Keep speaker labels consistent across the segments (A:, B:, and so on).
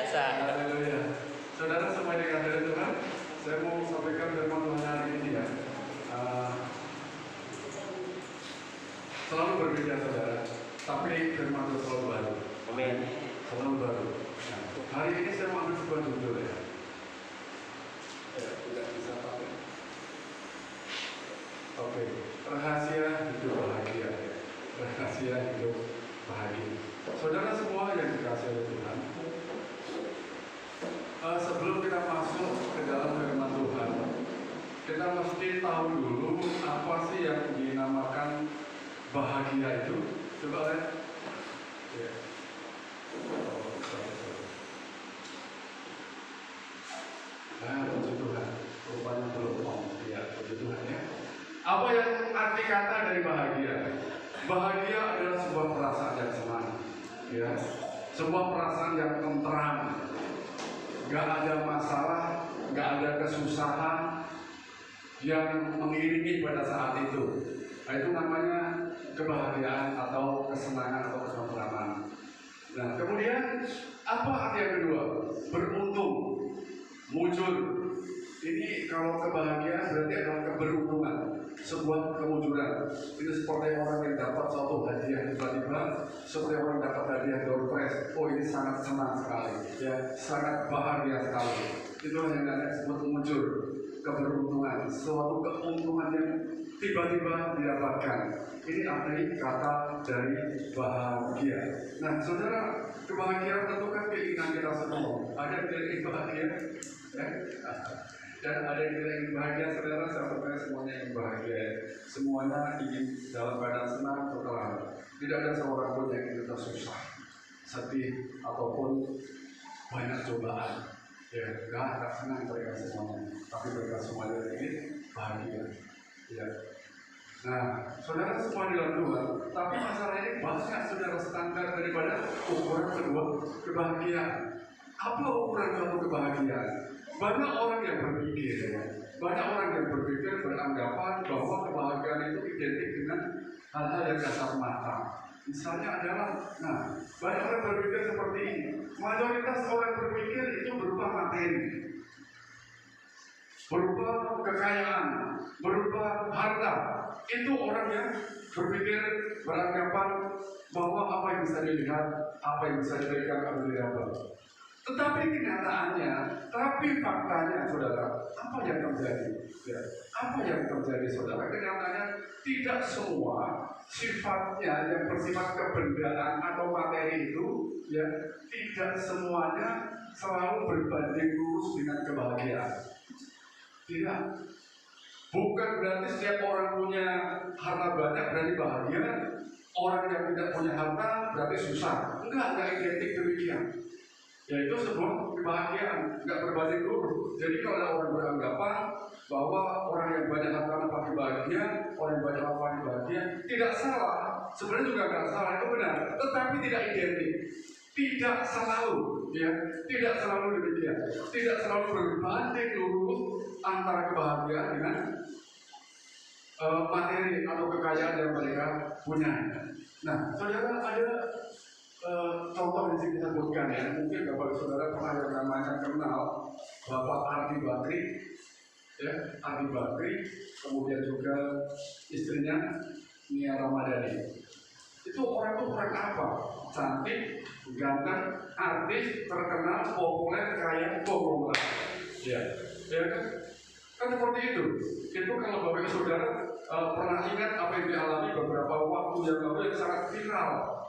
A: biasa.
B: Haleluya. Saudara semua yang dikasihi Tuhan, saya mau sampaikan firman Tuhan hari ini ya. Selalu berbeda saudara, tapi firman Tuhan selalu baru.
A: Amin.
B: Selalu baru. Nah, hari ini saya mau ambil sebuah judul ya. Tidak bisa pakai. Oke, rahasia hidup bahagia. Rahasia hidup bahagia. Saudara semua yang dikasihi oleh Tuhan, sebelum kita masuk ke dalam firman Tuhan, kita mesti tahu dulu apa sih yang dinamakan bahagia itu. Coba lihat. Ya. Puji Tuhan. Rupanya belum mau. Ya, puji Tuhan ya. Apa yang arti kata dari bahagia? Bahagia adalah sebuah perasaan yang senang, ya, sebuah perasaan yang tentram, gak ada masalah, gak ada kesusahan yang mengiringi pada saat itu. Nah, itu namanya kebahagiaan atau kesenangan atau ketentraman. Nah, kemudian apa arti yang kedua? Beruntung, mujur. Ini kalau kebahagiaan berarti adalah keberuntungan, sebuah kemujuran. Itu seperti orang yang dapat suatu hadiah tiba-tiba, seperti orang dapat hadiah door prize. Oh, ini sangat senang sekali, ya, sangat bahagia sekali. Itulah yang disebut mujur, keberuntungan, suatu keuntungan yang tiba-tiba didapatkan. Ini arti kata dari bahagia. Nah, saudara, kebahagiaan tentu kan keinginan kita semua. Ada yang ingin bahagia, ya? Dan ada yang tidak ingin bahagia, saudara. Saya percaya semuanya ingin bahagia. Semuanya ingin dalam keadaan senang, tenteram. Tidak ada seorang pun yang ingin susah, sedih, ataupun banyak cobaan. Ya, gak senang mereka semuanya, tapi mereka semuanya ingin bahagia. Ya. Nah, saudara semua di dalam Tuhan, tapi masalah ini banyak saudara standar daripada ukuran kedua kebahagiaan. Apa ukuran suatu kebahagiaan? Banyak orang yang berpikir, ya. Banyak orang yang berpikir beranggapan bahwa kebahagiaan itu identik dengan hal-hal yang kasat mata. Misalnya adalah, banyak orang berpikir seperti ini. Mayoritas orang berpikir itu berupa materi, berupa kekayaan, berupa harta. Itu orang yang berpikir beranggapan bahwa apa yang bisa dilihat, apa yang bisa dipegang atau didapat. Tetapi kenyataannya, tapi faktanya, saudara, apa yang terjadi? Ya, apa yang terjadi, saudara? Kenyataannya tidak semua sifatnya yang bersifat kebendaan atau materi itu, ya, tidak semuanya selalu berbanding lurus dengan kebahagiaan. Tidak. Bukan berarti setiap orang punya harta banyak berarti bahagia, orang yang tidak punya harta berarti susah. Enggak identik demikian. Yaitu sebuah kebahagiaan, nggak berbanding lurus. Jadi kalau ada orang beranggapan bahwa orang yang banyak harta pasti bahagia, orang yang banyak harta pasti bahagia, tidak salah. Sebenarnya juga nggak salah, itu benar. Tetapi tidak identik, tidak selalu, ya, tidak selalu demikian. Tidak selalu berbanding lurus antara kebahagiaan dengan materi atau kekayaan yang mereka punya. Nah, saudara, ada contoh yang kita sebutkan ya, mungkin Bapak Saudara pernah yang namanya kenal Bapak Ardi Bakri, ya, Ardi Bakri, kemudian juga istrinya Nia Ramadhani. Itu orang apa? Cantik, ganteng, artis, terkenal, populer, kaya, konglomerat. Ya, ya kan? Kan seperti itu. Itu kalau Bapak Saudara pernah ingat apa yang dialami beberapa waktu yang lalu yang sangat viral.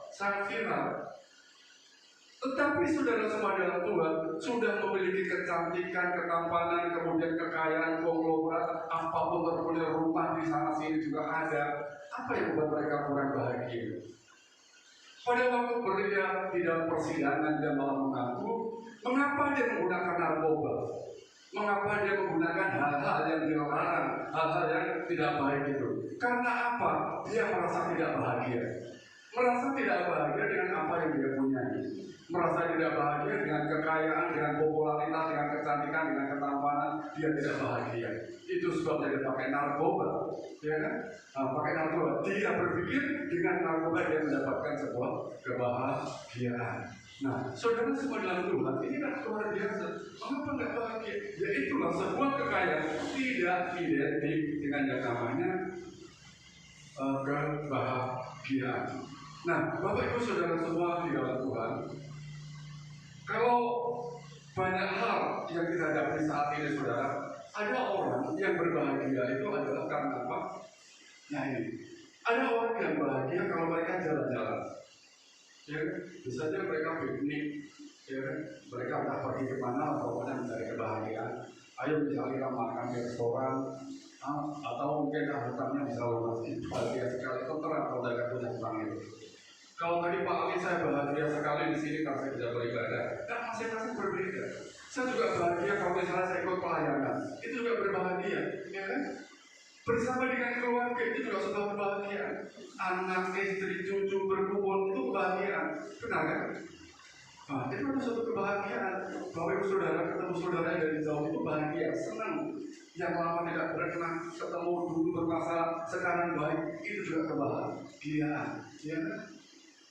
B: Tetapi saudara semua dalam Tuhan sudah memiliki kecantikan, ketampanan, kemudian kekayaan, konglomerat, apapun terpunya rumah di sana sini juga ada. Apa yang membuat mereka kurang bahagia? Pada waktu berada di dalam persidangan dia malah mengaku, mengapa dia menggunakan narkoba? Mengapa dia menggunakan hal-hal yang dilarang, hal-hal yang tidak baik itu? Karena apa? Dia merasa tidak bahagia. Merasa tidak bahagia dengan apa yang dia punya. Merasa tidak bahagia dengan kekayaan, dengan popularitas, dengan kecantikan, dengan ketampanan. Dia tidak bahagia. Itu sebabnya dia pakai narkoba, ya kan? Pakai narkoba. Dia berpikir dengan narkoba dia mendapatkan sebuah kebahagiaan. Nah, saudara semua dalam Tuhan, ini kan luar biasa. Mengapa nggak bahagia? Ya itulah sebuah kekayaan tidak identik dengan yang namanya kebahagiaan. Nah, Bapak Ibu Saudara semua di dalam Tuhan, kalau banyak hal yang kita hadapi saat ini, saudara, ada orang yang berbahagia itu adalah karena apa? Nah ini, ada orang yang bahagia kalau mereka jalan-jalan. Ya, bisa saja mereka piknik, ya, mereka entah pergi kemana atau mana mencari kebahagiaan. Ayo misalnya makan di restoran, atau mungkin hutangnya bisa lunas. Bahagia sekali, kontra kalau mereka punya hutang itu. Kalau tadi Pak Ali, saya bahagia sekali di sini karena saya bisa beribadah. Dan masing-masing berbeda. Saya juga bahagia kalau misalnya saya ikut pelayanan, itu juga berbahagia, ya kan? Bersama dengan keluarga itu juga sudah kebahagiaan. Anak, istri, cucu berkumpul itu kebahagiaan. Benar kan? Nah, itu adalah suatu kebahagiaan. Bapak Ibu Saudara ketemu saudara yang dari jauh itu bahagia, senang. Yang lama tidak pernah ketemu dulu bermasalah, sekarang baik, itu juga kebahagiaan. Ya kan?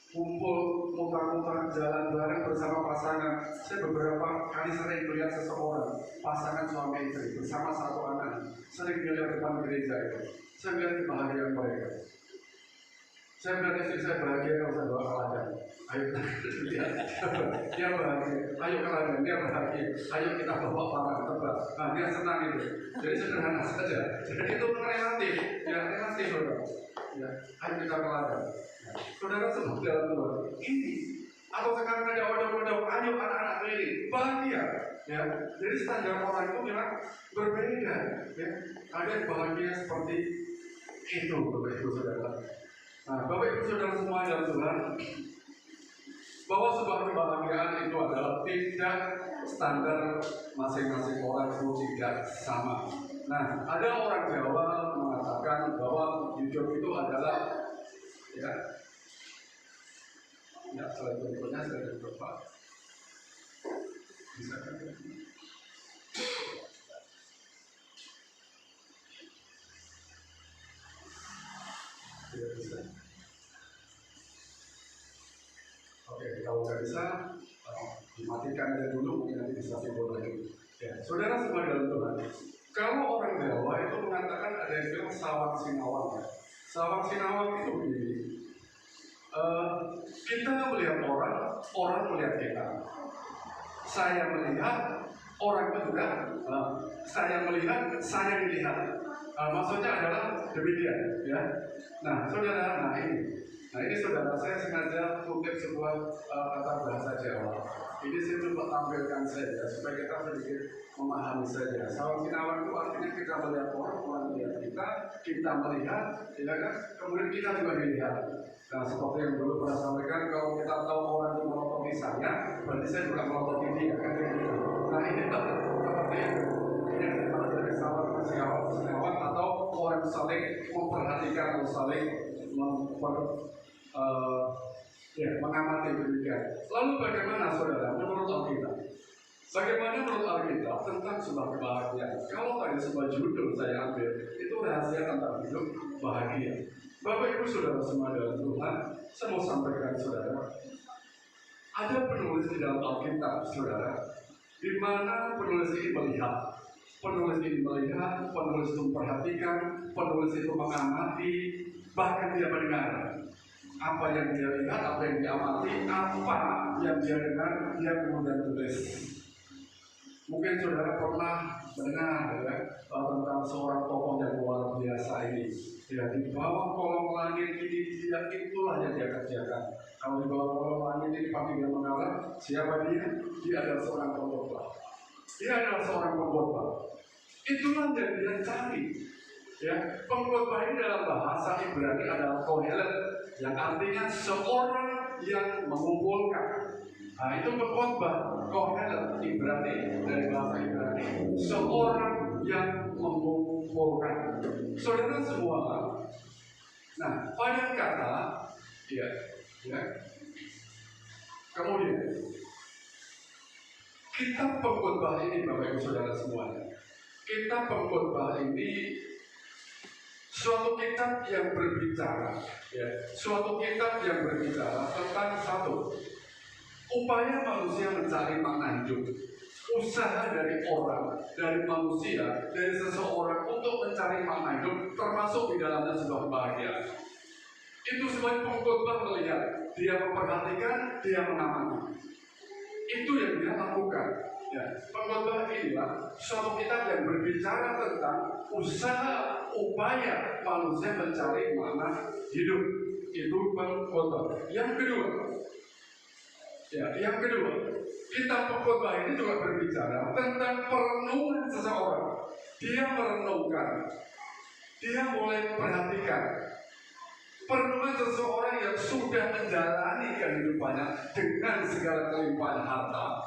B: Kumpul, muter-muter, jalan bareng bersama pasangan. Saya beberapa kali sering melihat seseorang, pasangan suami istri bersama satu anak, sering melihat depan gereja itu. Saya melihat kebahagiaan mereka. Saya melihat istri saya bahagia kalau saya bawa ke ladang. Ayo kita lihat, dia bahagia. Ayo ke ladang, dia bahagia. Ayo kita bawa parang tebak. Nah, dia senang itu. Jadi sederhana saja. Jadi itu relatif, ya relatif, saudara. Ya, ayo kita ke ladang. Saudara sebut dalam Tuhan ini, atau sekarang ada odong-odong, ayo anak-anak keliling, bahagia, ya. Jadi standar orang itu memang berbeda, ya. Ada yang bahagia seperti itu, Bapak Ibu Saudara. Nah, Bapak Ibu Saudara semua dalam Tuhan, bahwa sebuah kebahagiaan itu adalah tidak standar masing-masing orang itu tidak sama. Nah, ada orang Jawa mengatakan bahwa hidup itu adalah, ya, selain berikutnya saya coba bisa kan? Tidak bisa. Oke, kalau nggak bisa, dimatikan aja dulu, mungkin nanti bisa timbul lagi. Ya, saudara semua dalam Tuhan, kalau orang Jawa itu mengatakan ada yang bilang sawang sinawang. Sawang sinawang itu begini. Kita melihat orang, orang melihat kita. Saya melihat, orang itu juga saya melihat, saya dilihat. Maksudnya adalah demikian, ya. Nah, saudara, nah ini saudara, saya sengaja kutip sebuah kata bahasa Jawa. Ini saya coba tampilkan saja supaya kita sedikit memahami saja. Sawang sinawang itu artinya kita melihat orang, orang melihat kita melihat, ya kan? Kemudian kita juga dilihat. Nah, seperti yang dulu pernah sampaikan, kalau kita tahu orang itu melototi saya, berarti saya juga melototi dia, kan gitu. Nah, ini seperti itu. Ini adalah dari sawang sinawang atau orang saling memperhatikan atau saling mengamati demikian. Lalu bagaimana saudara menurut Alkitab? Bagaimana menurut Alkitab tentang sebuah kebahagiaan? Kalau tadi sebuah judul saya ambil, itu rahasia tentang hidup bahagia. Bapak Ibu Saudara semua dalam Tuhan, saya mau sampaikan saudara, ada penulis di dalam Alkitab saudara, di mana penulis ini melihat, penulis itu memperhatikan, penulis itu mengamati, bahkan dia mendengar. Apa yang dia lihat, apa yang dia amati, apa yang dia dengar, dia kemudian tulis. Mungkin saudara pernah mendengar, ya, tentang seorang tokoh yang luar biasa ini. Ya, di bawah kolong langit ini, dia itulah yang dia kerjakan. Kalau di bawah kolong langit ini pasti dia mengalah. Siapa dia? Dia adalah seorang pengkhotbah. Itulah yang dia cari. Ya, pengkhotbah ini dalam bahasa Ibrani adalah kohelet, yang artinya seorang yang mengumpulkan. Nah, itu pengkhotbah, kohelet Ibrani, dari bahasa Ibrani, seorang yang mengumpulkan. Saudara semua, nah pada kata, kemudian kitab pengkhotbah ini, Bapak Ibu Saudara semuanya, kitab pengkhotbah ini suatu kitab yang berbicara, suatu kitab yang berbicara tentang satu, Upaya manusia mencari makna hidup, usaha dari orang, dari manusia, dari seseorang untuk mencari makna hidup, termasuk di dalamnya sebuah kebahagiaan. Itu sebagai pengkhotbah melihat, dia memperhatikan, dia mengamati. Itu yang dia lakukan. Ya, pengkhotbah inilah suatu kitab yang berbicara tentang usaha, upaya manusia mencari makna hidup. Itu pengkhotbah. Yang kedua, kitab pengkhotbah ini juga berbicara tentang perenungan seseorang. Dia merenungkan, dia mulai memperhatikan perenungan seseorang yang sudah menjalani kehidupannya dengan segala kelimpahan harta,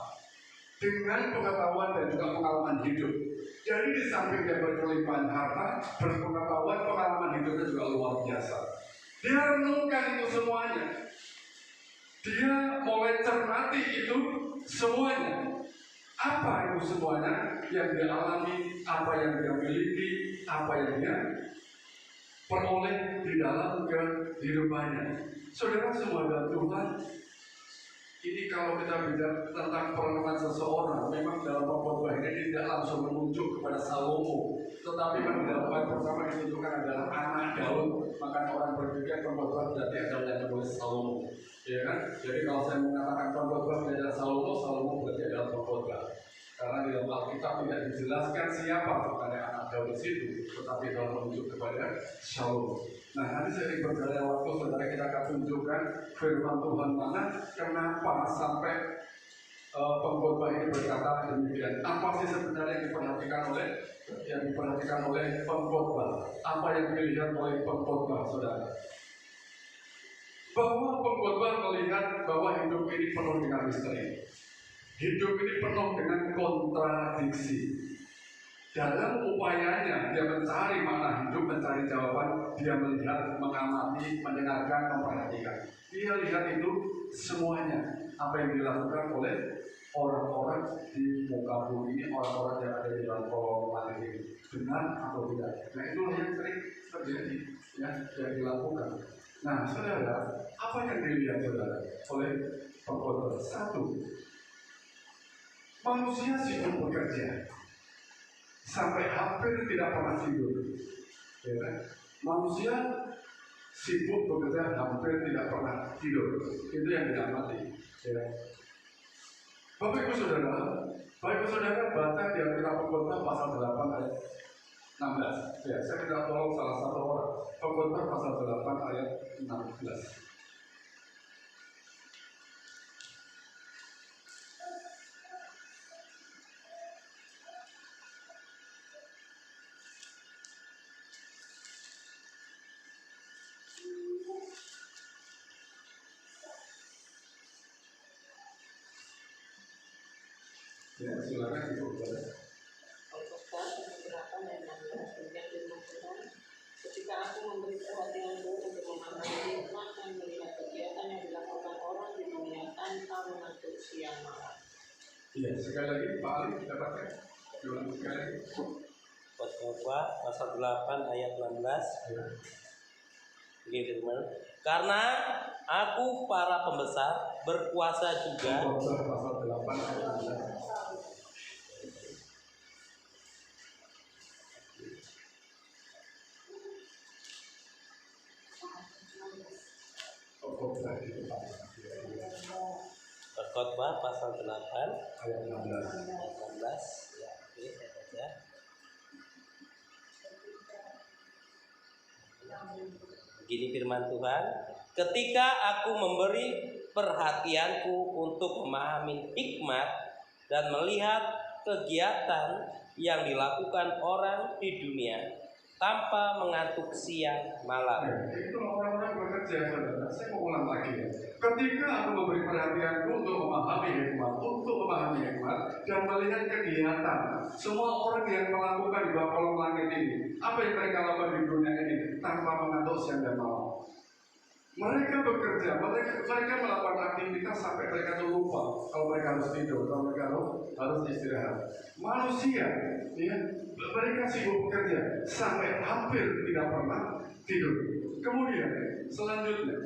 B: dengan pengetahuan dan juga pengalaman hidup. Jadi di samping dia berkelimpahan harta, berpengetahuan, pengalaman hidupnya juga luar biasa. Dia renungkan itu semuanya. Dia mulai cermati itu semuanya. Apa itu semuanya yang dia alami, apa yang dia miliki, apa yang dia peroleh di dalam kehidupannya. Saudara semua dalam Tuhan, ini kalau kita bicara tentang perenungan seseorang, memang dalam pengkhotbah ini tidak langsung menunjuk kepada Salomo, tetapi pendapat pertama ditunjukkan adalah anak Daud. Maka orang berpikir pengkhotbah berarti adalah yang menulis Salomo, ya kan? Jadi kalau saya mengatakan pengkhotbah adalah Salomo, Salomo berarti adalah pengkhotbah. Karena di dalam Alkitab tidak dijelaskan siapa kepada anak Daud itu, tetapi dalam menunjuk kepada Salomo. Nah, nanti saya berjalan waktu, saudara, kita akan tunjukkan firman Tuhan mana, kenapa sampai pengkhotbah ini berkata demikian. Apa sih sebenarnya yang diperhatikan oleh pengkhotbah? Apa yang dilihat oleh pengkhotbah, saudara? Bahwa pengkhotbah melihat bahwa hidup ini penuh dengan misteri. Hidup ini penuh dengan kontradiksi. Dalam upayanya dia mencari makna hidup, mencari jawaban, dia melihat, mengamati, mendengarkan, memperhatikan. Dia lihat itu semuanya, apa yang dilakukan oleh orang-orang di muka bumi ini, orang-orang yang ada di dalam kolom langit ini, benar atau tidak. Nah, itulah yang sering terjadi, ya, yang dilakukan. Nah, saudara, apa yang dilihat saudara oleh pengkhotbah? Satu, manusia sibuk bekerja sampai hampir tidak pernah tidur, ya kan? Manusia sibuk bekerja hampir tidak pernah tidur. Itu yang diamati, ya. Bapak Ibu Saudara baca di Alkitab Pengkhotbah pasal 8 ayat 16. Ya, saya minta tolong salah satu orang. Pengkhotbah pasal 8 ayat 16. Ya, silakan dibuka.
A: Ketika aku memberi perhatianku untuk memahami hikmat dan melihat kegiatan yang dilakukan orang di dunia tanpa mengatur siang malam.
B: Iya, sekali lagi Pak Ali dapatkan. Ulang sekali lagi.
C: Pengkhotbah pasal 8 ayat 16.
B: Ya.
C: Begini firman, karena aku para pembesar berkuasa juga.
B: Pengkhotbah pasal 8 ayat 16.
C: Pengkhotbah pasal 8
B: ayat 16.
C: Ya, oke, saya baca. Begini firman Tuhan, ketika aku memberi perhatianku untuk memahami hikmat dan melihat kegiatan yang dilakukan orang di dunia tanpa mengantuk siang malam.
B: Ya, itu orang-orang bekerja, saudara. Saya mau ulang lagi ya. Ketika aku memberi perhatianku untuk memahami hikmat dan melihat kegiatan semua orang yang melakukan di bawah kolom langit ini, apa yang mereka lakukan di dunia ini tanpa mengantuk siang dan malam. Mereka bekerja, mereka melakukan aktivitas sampai mereka tuh lupa kalau mereka harus tidur, kalau mereka harus istirahat. Manusia, ya, mereka sibuk bekerja sampai hampir tidak pernah tidur. Kemudian selanjutnya,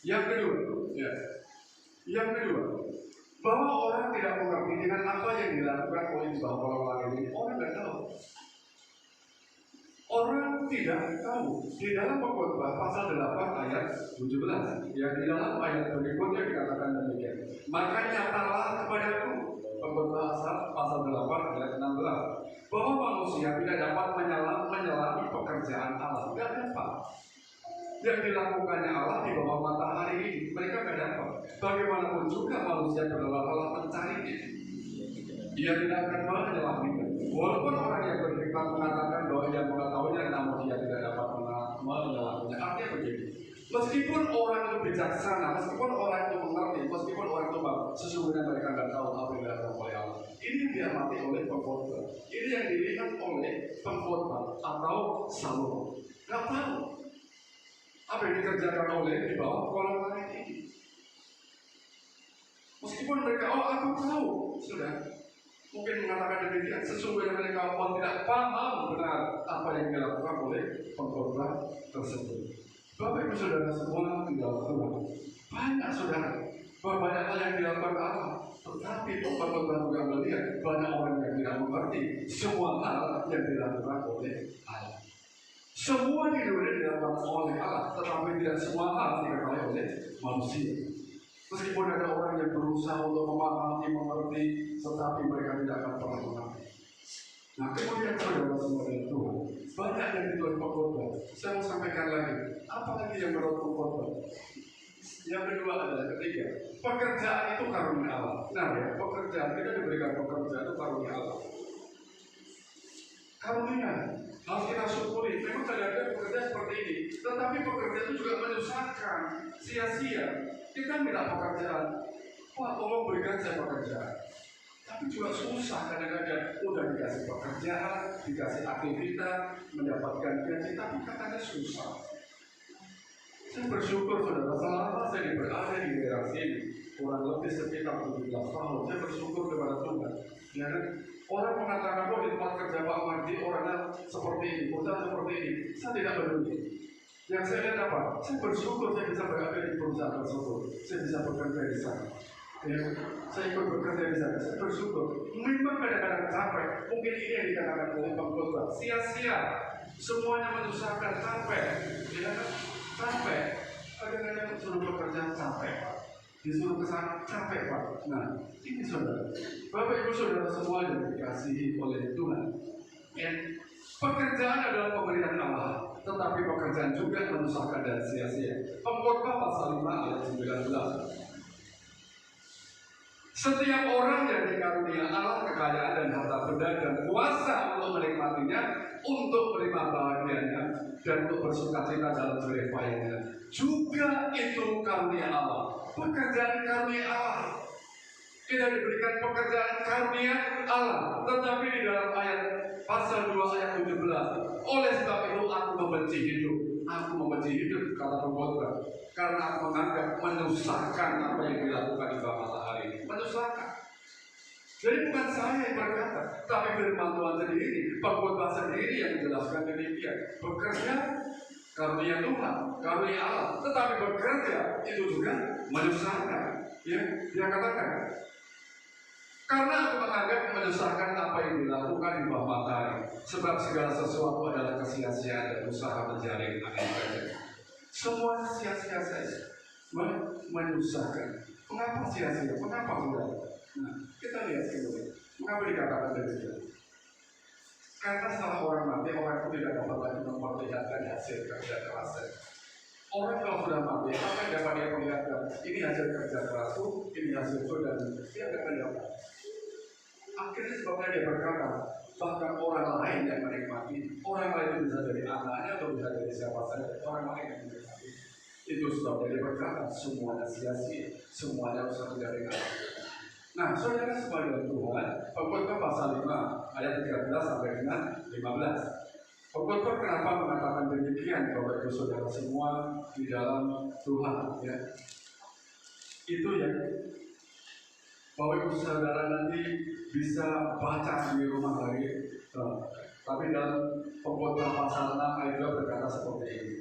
B: yang kedua, ya, Yang kedua, bahwa orang tidak mengerti dengan apa yang dilakukan oleh orang ini. Orang tidak tahu. Orang tidak tahu. Di dalam Pengkhotbah pasal 8 ayat 17, yang di dalam ayat berikutnya dikatakan demikian. Maka nyatalah kepadaku, Pengkhotbah pasal 8 ayat 16, bahwa manusia tidak dapat menyelami pekerjaan Allah. Tidak dapat. Yang dilakukannya Allah di bawah matahari ini, mereka tidak dapat. Bagaimanapun juga manusia adalah Allah mencarinya. Dia tidak akan menyelaminya. Walaupun orang yang berhikmat mengatakan bahwa dia mengetahuinya, namun dia tidak dapat menyelaminya. Artinya begini, meskipun orang itu bijaksana, meskipun orang itu mengerti, meskipun orang itu sesungguhnya mereka tidak tahu apa yang dilakukan oleh Allah. Ini yang diamati oleh pengkhotbah. Ini yang dilihat oleh pengkhotbah atau Salomo. Tidak tahu apa yang dikerjakan oleh di bawah kolong langit ini. Meskipun mereka, oh aku tahu, sudah mungkin mengatakan demikian, sesungguhnya mereka pun tidak paham benar apa yang dilakukan oleh pengkhotbah tersebut. Bapak Ibu Saudara semua di dalam Tuhan, banyak saudara, bahwa banyak hal yang dilakukan Allah, tetapi pengkhotbah juga melihat banyak orang yang tidak mengerti semua hal yang dilakukan oleh Allah. Semua di dunia dilakukan oleh Allah, tetapi tidak semua hal diketahui oleh manusia. Meskipun ada orang yang berusaha untuk memahami, mengerti, tetapi mereka tidak akan pernah mengerti. Nah, kemudian saudara semua dari Tuhan, banyak yang ditulis pengkhotbah. Saya mau sampaikan lagi, apalagi yang menurut pengkhotbah. Yang kedua adalah ketiga, pekerjaan itu karunia Allah. Nah ya, pekerjaan, kita diberikan pekerjaan itu karunia Allah. Karunia harus kita syukuri. Memang kadang-kadang pekerja seperti ini, tetapi pekerja itu juga menyusahkan, sia-sia. Kita minta pekerjaan, wah tolong berikan saya pekerjaan. Tapi juga susah kadang-kadang, udah dikasih pekerjaan, dikasih aktivitas, mendapatkan gaji, tapi katanya susah. Saya bersyukur saudara, selama saya berada di daerah sini, kurang lebih sekitar 17 tahun, saya bersyukur kepada Tuhan. Ya kan? Orang mengatakan, oh di tempat kerja Pak Mardi orangnya seperti ini, perusahaan seperti ini. Saya tidak peduli. Yang saya lihat apa? Saya bersyukur saya bisa berada di perusahaan tersebut. Saya bisa bekerja di sana. Ya, saya ikut bekerja di sana. Saya bersyukur. Memang kadang-kadang capek. Mungkin ini yang dikatakan oleh pengkhotbah. Sia-sia. Semuanya menyusahkan, capek. Ya, capek. Kadang-kadang suruh bekerja capek, Pak. Disuruh ke sana capek, Pak. Nah, ini saudara, Bapak Ibu Saudara semua yang dikasihi oleh Tuhan. Ya, pekerjaan adalah pemberian Allah, tetapi pekerjaan juga menyusahkan dan sia-sia. Pengkhotbah pasal 5 ayat 19. Setiap orang yang dikarunia Allah kekayaan dan harta benda dan kuasa untuk menikmatinya, untuk menerima bahagianya dan untuk bersukacita dalam jerih payahnya, juga itu karunia Allah. Pekerjaan karunia Allah. Kita diberikan pekerjaan karunia Allah, tetapi di dalam ayat pasal 2 ayat 17, oleh sebab itu aku membenci hidup. Aku membenci hidup, kata pengkhotbah, karena aku menganggap menyusahkan apa yang dilakukan di bawah matahari ini. Menyusahkan. Jadi bukan saya yang berkata, tapi firman Tuhan sendiri, pengkhotbah sendiri yang menjelaskan demikian. Bekerja karunia Tuhan, karunia Allah, tetapi bekerja itu juga menyusahkan. Ya, dia katakan, karena aku menganggap menyusahkan apa yang dilakukan di bawah matahari, sebab segala sesuatu adalah kesia-siaan dan usaha menjaring angin saja. Semua sia-sia saja, menyusahkan. Mengapa sia-sia? Mengapa tidak? Nah, kita lihat kemudian, mengapa dikatakan demikian? Karena setelah orang mati, orang itu tidak dapat lagi memperlihatkan hasil kerja kerasnya. Orang kalau sudah mati, apa yang dapat dia perlihatkan? Ini hasil kerja kerasku, ini hasil dan dia akan dapat. Akhirnya sebabnya dia berkata, bahkan orang lain yang menikmati, orang lain itu bisa dari anaknya atau bisa dari siapa saja, orang lain yang menikmati. Itu sebabnya dia berkata, semuanya sia-sia, semuanya usah menjadi Allah. Nah, saudara sebagai Tuhan, Pengkhotbah pasal 5 ayat 13 sampai dengan 15. Pengkhotbah kenapa mengatakan demikian, Bapak Ibu Saudara semua di dalam Tuhan, ya? Itu ya, Bapak Ibu Saudara nanti bisa baca di rumah lagi. Tapi dalam Pengkhotbah pasal 6 ayat 2 berkata seperti ini.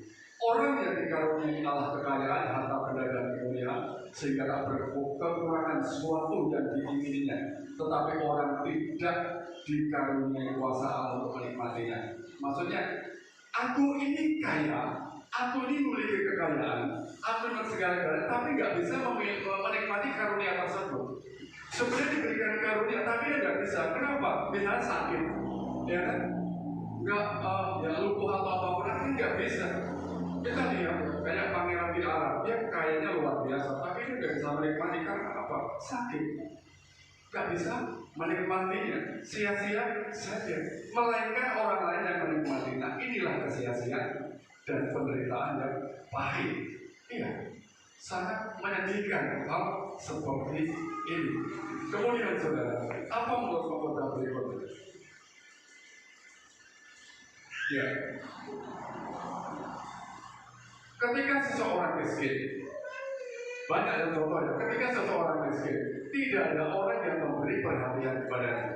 B: Orang yang dikaruniai Allah kekayaan, harta benda dan kemuliaan, sehingga tak kekurangan sesuatu yang diingininya, tetapi orang tidak dikaruniai kuasa Allah untuk menikmatinya. Maksudnya, aku ini kaya, aku ini memiliki kekayaan, aku memiliki segala-galanya, tapi nggak bisa menikmati karunia tersebut. Sebenarnya diberikan karunia, tapi dia nggak bisa. Kenapa? Misalnya sakit, ya kan? Nggak, ya lumpuh atau apapun, akhirnya nggak bisa. Kita lihat kayak pangeran di Arab, dia kayaknya luar biasa, tapi dia nggak bisa menikmati karena apa? Sakit, nggak bisa menikmatinya, sia-sia saja. Melainkan orang lain yang menikmati. Nah, inilah kesia-siaan dan penderitaan yang pahit. Iya, sangat menyedihkan hal seperti ini. Kemudian saudara, apa menurut pengkhotbah berikutnya? Ya, ketika seseorang miskin, banyak yang contohnya. Ketika seseorang miskin, tidak ada orang yang memberi perhatian kepadanya.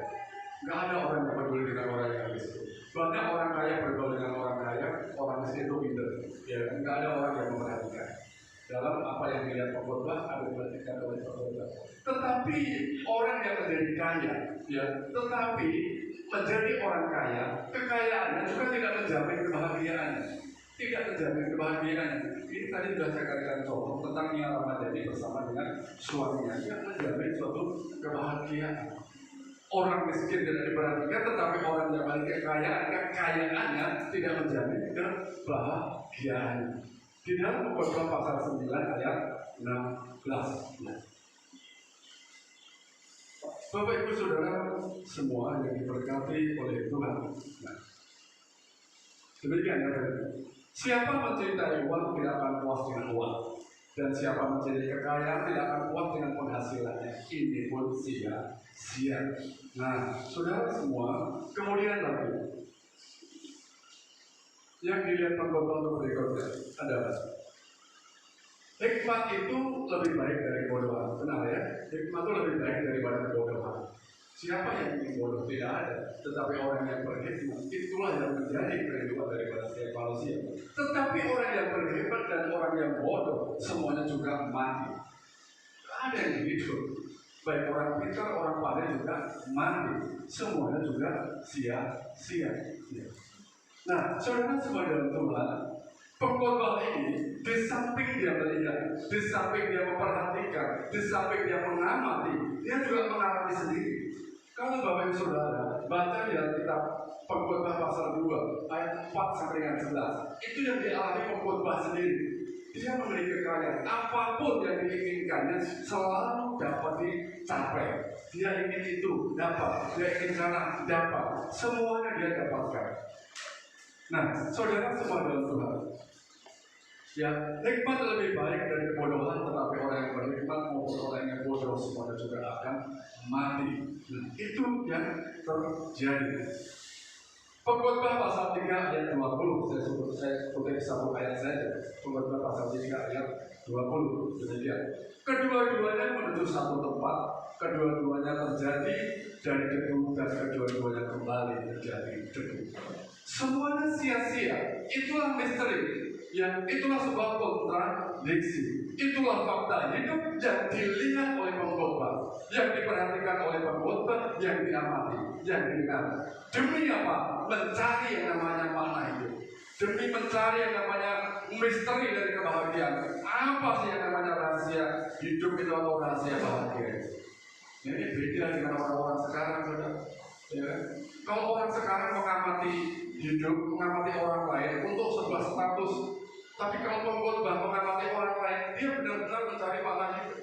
B: Nggak ada orang yang peduli dengan orang yang miskin. Banyak orang kaya bergaul dengan orang kaya, orang miskin itu pintar. Ya, nggak ada orang yang memperhatikan. Dalam apa yang dilihat pengkhotbah ada diperhatikan oleh pengkhotbah. Tetapi orang yang menjadi kaya, ya, tetapi menjadi orang kaya, kekayaannya juga tidak menjamin kebahagiaannya. Tidak menjamin kebahagiaan. Ini tadi sudah saya katakan contoh tentang Nia Ramadhani bersama dengan suaminya yang menjamin suatu kebahagiaan. Orang miskin tidak diperhatikan, tetapi orang yang memiliki kekayaan, kekayaannya tidak menjamin kebahagiaan. Di dalam Pengkhotbah pasal 9 ayat 16. Bapak Ibu Saudara semua yang diberkati oleh Tuhan. Nah, demikian ya. Siapa mencintai uang tidak akan puas dengan uang, dan siapa mencintai kekayaan tidak akan puas dengan penghasilannya. Ini pun sia-sia. Nah, saudara semua, kemudian lagi yang dilihat pengkhotbah berikutnya adalah hikmat itu lebih baik dari kebodohan. Benar ya? Hikmat itu lebih baik daripada kebodohan. Siapa yang ingin bodoh? Tidak ada. Tetapi orang yang berhikmat, itulah yang menjadi kehidupan daripada setiap manusia. Tetapi orang yang berhikmat dan orang yang bodoh, semuanya juga mati. Tidak ada yang hidup. Baik orang pintar, orang pandai juga mati. Semuanya juga sia-sia. Nah, saudara semua dalam Tuhan, pengkhotbah ini, di samping dia melihat, di samping dia memperhatikan, di samping dia mengamati, dia juga mengalami sendiri. Kalau Bapak Ibu Saudara baca di kitab Pengkhotbah pasal 2 ayat 4 sampai dengan 11, itu yang dialami pengkhotbah sendiri. Dia memiliki kekayaan, apapun yang diinginkannya selalu dapat dicapai. Dia ingin itu dapat, dia ingin sana dapat, semuanya dia dapatkan. Nah, saudara semua dalam Tuhan, ya, hikmat lebih baik dari kebodohan, tetapi orang yang berhikmat maupun orang yang bodoh semuanya juga akan mati. Nah, itu yang terjadi. Pengkhotbah pasal 3 ayat 20, saya kutip satu ayat saja. Pengkhotbah pasal 3 ayat 20, demikian. Kedua-duanya menuju satu tempat, kedua-duanya terjadi dari debu, dan kedua-duanya kembali menjadi debu. Semuanya sia-sia. Itulah misteri. Ya, itulah sebuah kontradiksi. Itulah fakta hidup yang dilihat oleh pengkhotbah, yang diperhatikan oleh pengkhotbah, yang diamati, yang diingat. Demi apa? Mencari yang namanya makna hidup. Demi mencari yang namanya misteri dari kebahagiaan. Apa sih yang namanya rahasia hidup itu atau rahasia bahagia? Ini beda dengan orang-orang sekarang, saudara. Ya, kalau orang sekarang mengamati hidup, mengamati orang lain untuk sebuah status, tapi kalau pengkhotbah mengamati orang lain, dia benar-benar mencari makna hidup.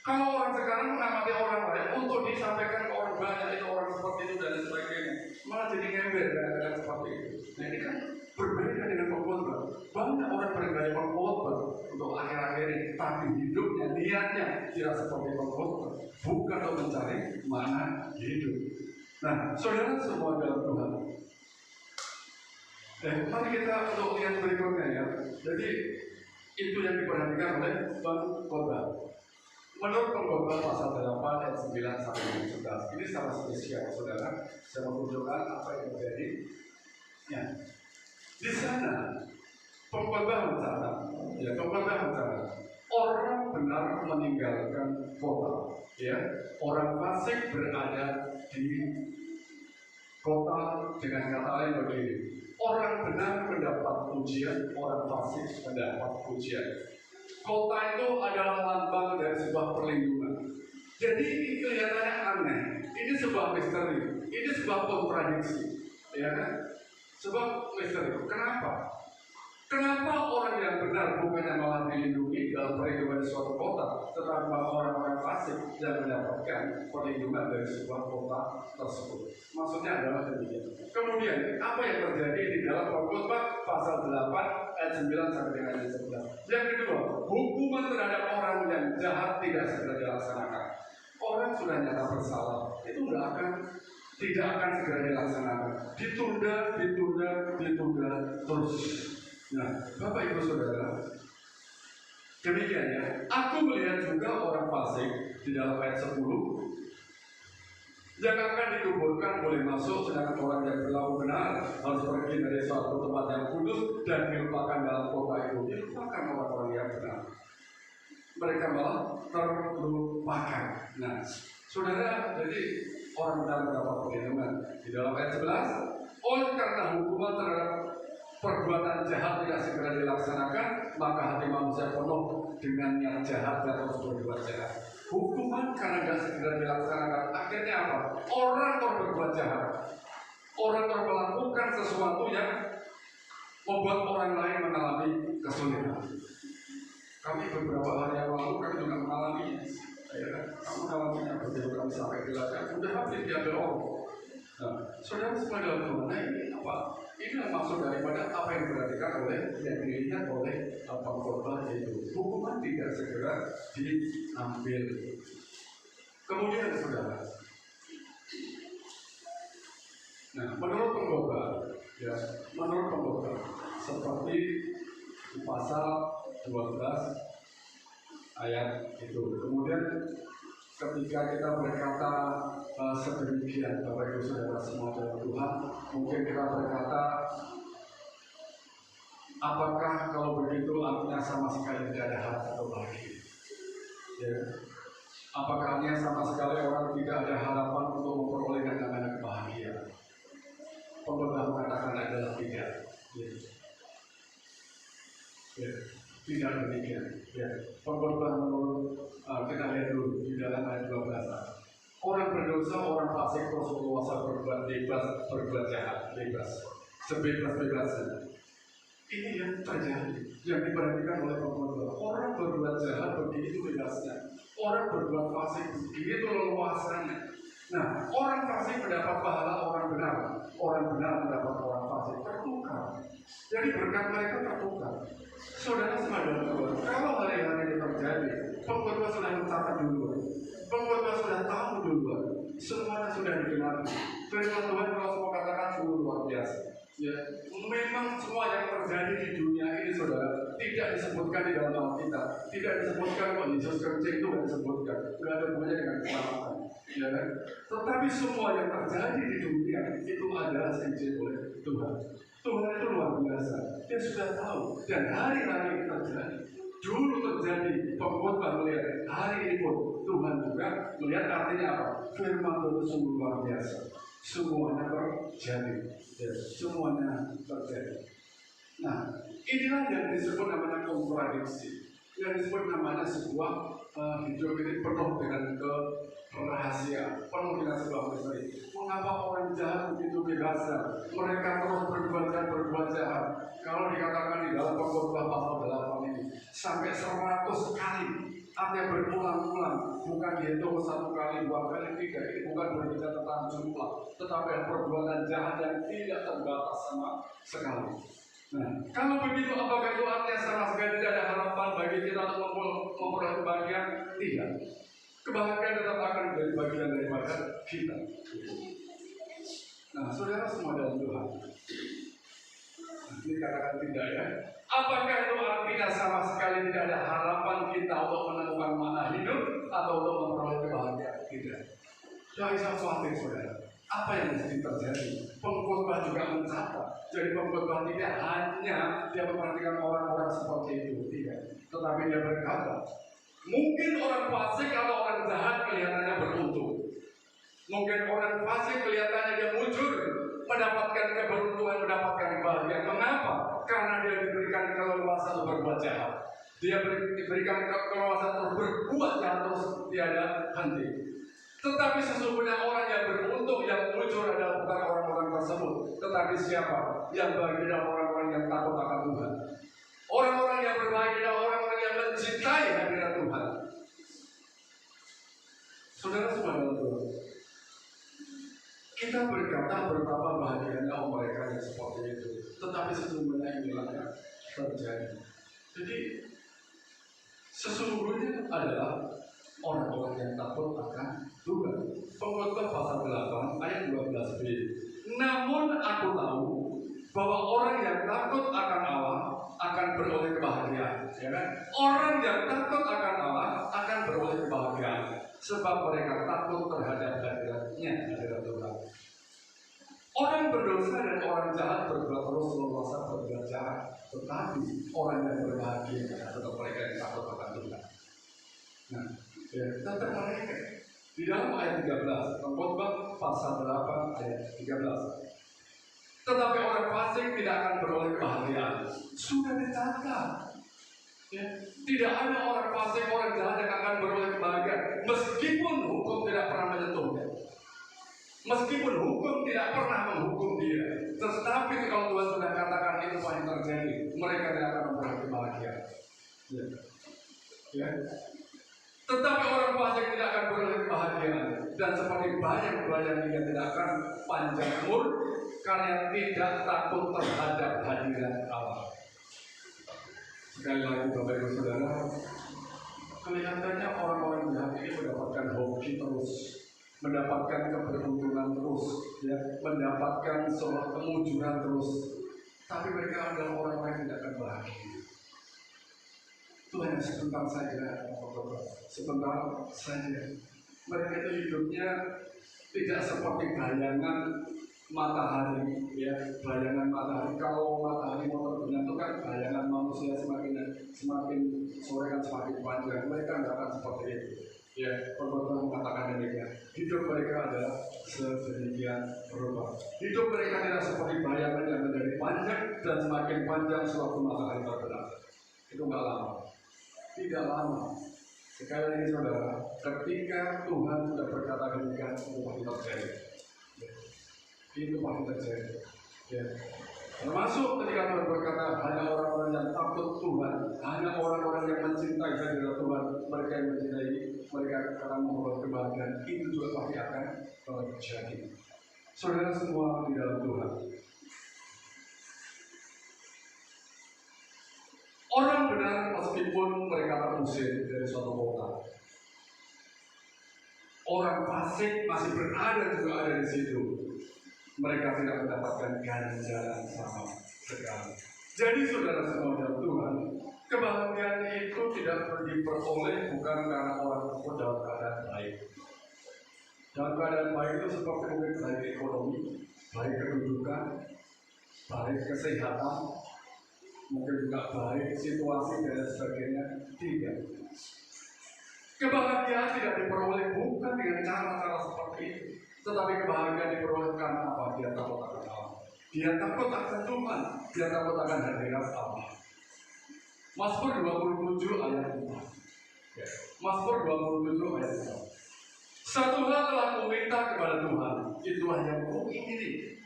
B: Kalau orang sekarang mengamati orang lain untuk disampaikan ke orang banyak, itu orang seperti itu dan sebagainya, malah jadi ngember dengan seperti itu. Nah, ini kan berbeda dengan pengkhotbah. Banyak orang bergaya pengkhotbah untuk akhir-akhir ini, tapi hidupnya, niatnya tidak seperti pengkhotbah, bukan untuk mencari makna hidup. Nah, saudara semua dalam Tuhan, mari kita untuk lihat berikutnya ya. Jadi itu yang diperhatikan oleh pengkhotbah. Menurut Pengkhotbah pasal 8 ayat 9 sampai 11, ini sangat spesial, saudara. Saya mau tunjukkan apa yang terjadi. Ya, di sana Pengkhotbah mencatat, ya pengkhotbah mencatat, orang benar meninggalkan kota, ya orang fasik berada di kota. Dengan kata lain begini, orang benar mendapat pujian, orang fasik mendapat pujian. Kota itu adalah lambang dari sebuah perlindungan. Jadi ini kelihatannya aneh, ini sebuah misteri, ini sebuah kontradiksi, ya kan? Sebuah misteri. Kenapa? Kenapa orang yang benar bukannya malah dilindungi dalam perlindungan di suatu kota, tetapi malah orang-orang fasik yang mendapatkan perlindungan dari sebuah kota tersebut? Maksudnya adalah demikian. Kemudian, apa yang terjadi di dalam Pengkhotbah pasal 8 ayat 9 sampai dengan ayat 11? Yang kedua, hukuman terhadap orang yang jahat tidak segera dilaksanakan. Orang sudah nyata bersalah, itu tidak akan segera dilaksanakan. Ditunda terus. Nah, Bapak Ibu Saudara, demikian ya. Aku melihat juga orang fasik di dalam ayat 10 yang akan dikuburkan boleh masuk, sedangkan orang yang berlaku benar harus pergi dari suatu tempat yang kudus dan dilupakan dalam kota itu. Dilupakan orang-orang yang benar, mereka malah terlupakan. Nah, saudara, jadi orang benar mendapat perlindungan di dalam ayat 11. Oleh karena hukuman terhadap perbuatan jahat tidak segera dilaksanakan, maka hati manusia penuh dengan niat jahat dan terus berbuat jahat. Hukuman karena tidak segera dilaksanakan, akhirnya apa? Orang berbuat jahat, orang melakukan sesuatu yang membuat orang lain mengalami kesulitan. Kami beberapa hari yang lalu kami juga mengalami, kamu mengalaminya begitu kami sampai di ladang, sudah habis diambil orang. Nah, saudara semua dalam Tuhan, ini apa? Ini maksud daripada apa yang diperhatikan oleh yang dilihat oleh pengkhotbah itu. Hukuman tidak segera diambil. Kemudian saudara, nah menurut pengkhotbah, ya menurut pengkhotbah seperti di pasal 12 ayat itu. Kemudian ketika kita berkata sedemikian, Bapak Ibu Saudara semua dalam Tuhan, mungkin kita berkata, apakah kalau begitu artinya sama sekali tidak ada hati atau bahagia? Ya. Apakah artinya sama sekali orang tidak ada harapan untuk memperoleh yang namanya kebahagiaan? Pengkhotbah mengatakan adalah tidak. Ya. Ya. Tidak demikian. Ya. Pengkhotbah menurut kita lihat dulu di dalam ayat 12. Orang berdosa, orang fasik terus berkuasa berbuat bebas, berbuat jahat, bebas, sebebas-bebasnya. Ini yang terjadi, yang diperhatikan oleh pengkhotbah. Orang berbuat jahat begitu bebasnya, orang berbuat fasik begitu leluasanya. Nah, orang fasik mendapat pahala orang benar mendapat orang fasik, tertukar. Jadi berkat mereka tertukar. Saudara semua, kalau hari-hari ini terjadi, pengkhotbah sudah mencatat dulu, pengkhotbah sudah tahu dulu, semuanya sudah digenapi. Firman Tuhan kalau semua katakan sungguh luar biasa. Ya, memang semua yang terjadi di dunia ini, saudara, tidak disebutkan di dalam Alkitab, tidak disebutkan kok Yesus kencing itu tidak disebutkan, tidak ada hubungannya dengan keselamatan. Ya kan? Tetapi semua yang terjadi di dunia itu adalah sengaja oleh Tuhan. Tuhan itu luar biasa. Dia sudah tahu dan hari-hari ini terjadi. Dulu terjadi, pengkhotbah melihat hari ini pun Tuhan juga melihat. Artinya apa? Firman Tuhan itu sungguh luar biasa. Semuanya terjadi. Ya, semuanya terjadi. Nah, inilah yang disebut namanya kontradiksi. Yang disebut namanya sebuah hidup ini penuh dengan kerahasiaan, penuh dengan sebuah misteri. Mengapa orang jahat begitu bebasnya? Mereka terus berbuat jahat. Kalau dikatakan di dalam Pengkhotbah pasal 8 ini sampai 100 kali, artinya berulang-ulang, bukan dihitung 1 kali, 2 kali, 3. Ini bukan berbicara tentang jumlah, tetapi perbuatan jahat yang tidak terbatas sama sekali. Nah, kalau begitu apakah itu artinya sama sekali tidak ada harapan bagi kita untuk memperoleh kebahagiaan? Tidak. Kebahagiaan tetap akan menjadi bagian daripada kita. Nah, saudara semua dalam Tuhan, ini katakan tidak ya. Apakah itu artinya sama sekali tidak ada harapan kita untuk menemukan makna hidup atau untuk memperoleh kebahagiaan? Tidak. Jangan khawatir saudara. Apa yang mesti terjadi? Pengkhotbah juga mencatat. Jadi pengkhotbah tidak hanya dia memperhatikan orang-orang seperti itu, tidak. Tetapi dia berkata, mungkin orang fasik atau orang jahat kelihatannya beruntung. Mungkin orang fasik kelihatannya dia mujur, mendapatkan keberuntungan, mendapatkan kebahagiaan. Mengapa? Karena dia diberikan keleluasaan untuk berbuat jahat. Dia diberikan keleluasaan untuk berbuat jahat terus tiada henti. Tetapi sesungguhnya orang yang beruntung, yang mujur adalah bukan orang-orang tersebut, tetapi siapa? Yang bahagia adalah orang-orang yang takut akan Tuhan. Orang-orang yang berbahagia adalah orang-orang yang mencintai hadirat Tuhan. Saudara semua dalam Tuhan, kita berkata betapa bahagianya mereka yang seperti itu, tetapi sesungguhnya inilah yang terjadi. Jadi sesungguhnya adalah orang-orang yang takut akan Tuhan. Pengkhotbah pasal 8 ayat 12b. Namun aku tahu bahwa orang yang takut akan Allah akan beroleh kebahagiaan. Ya kan? Orang yang takut akan Allah akan beroleh kebahagiaan, sebab mereka takut terhadap hadiratnya, hadirat Tuhan. Orang berdosa dan orang jahat berbuat terus leluasa berbuat jahat, tetapi orang yang berbahagia adalah mereka yang takut akan Tuhan. Nah, ya, kita tertarik di dalam ayat 13, Pengkhotbah pasal 8 ayat 13. Tetapi orang fasik tidak akan beroleh kebahagiaan. Sudah dicatat. Ya, tidak ada orang fasik, orang jahat yang akan beroleh kebahagiaan, meskipun hukum tidak pernah menyentuhnya. Meskipun hukum tidak pernah menghukum dia, tetapi kalau Tuhan sudah katakan itu apa yang terjadi, mereka tidak akan memperoleh kebahagiaan. Ya. Ya. Tetapi orang fasik tidak akan beroleh kebahagiaan, dan seperti bayang-bayang dia tidak akan panjang umur karena tidak takut terhadap hadirat Allah. Sekali lagi Bapak Ibu Saudara, kelihatannya orang-orang jahat ini mendapatkan hoki terus, mendapatkan keberuntungan terus, ya, mendapatkan sebuah kemujuran terus, tapi mereka adalah orang-orang yang tidak akan bahagia. Itu hanya sebentar saja, sebentar saja. Mereka itu hidupnya tidak seperti bayangan matahari, ya, bayangan matahari. Kalau matahari mau terbenam itu kan bayangan manusia semakin sore kan semakin panjang. Mereka tidak akan seperti itu. Ya, Pengkhotbah mengatakan demikian. Hidup mereka adalah sedemikian berubah. Hidup mereka tidak seperti bayangan yang menjadi panjang dan semakin panjang sewaktu matahari terbenam. Itu nggak lama. Tidak lama. Sekali lagi saudara, ketika Tuhan sudah berkata demikian, itu pasti terjadi. Itu pasti terjadi. Ya. Termasuk ketika Tuhan berkata, hanya orang-orang yang takut Tuhan, hanya orang-orang yang mencintai hadirat Tuhan, mereka yang mencintai, mereka akan memperoleh kebahagiaan. Itu juga pasti akan terjadi. Saudara semua di dalam Tuhan. Orang benar meskipun mereka terusir dari suatu kota. Orang fasik masih berada juga ada di situ. Mereka tidak mendapatkan ganjaran sama sekali. Jadi saudara semua dalam Tuhan, kebahagiaan itu tidak diperoleh bukan karena orang tersebut dalam keadaan baik. Dalam keadaan baik itu seperti mungkin baik ekonomi, baik kedudukan, baik kesehatan, mungkin juga baik situasi dan sebagainya. Tidak. Kebahagiaan tidak diperoleh bukan dengan cara-cara seperti itu, tetapi kebahagiaan diperoleh karena apa? Dia takut akan Allah. Dia takut akan Tuhan. Dia takut akan hadirat Allah. Mazmur 27 ayat 4. Ya. Mazmur 27 ayat 4. Satu hal telah kuminta kepada Tuhan, itulah yang kuingini.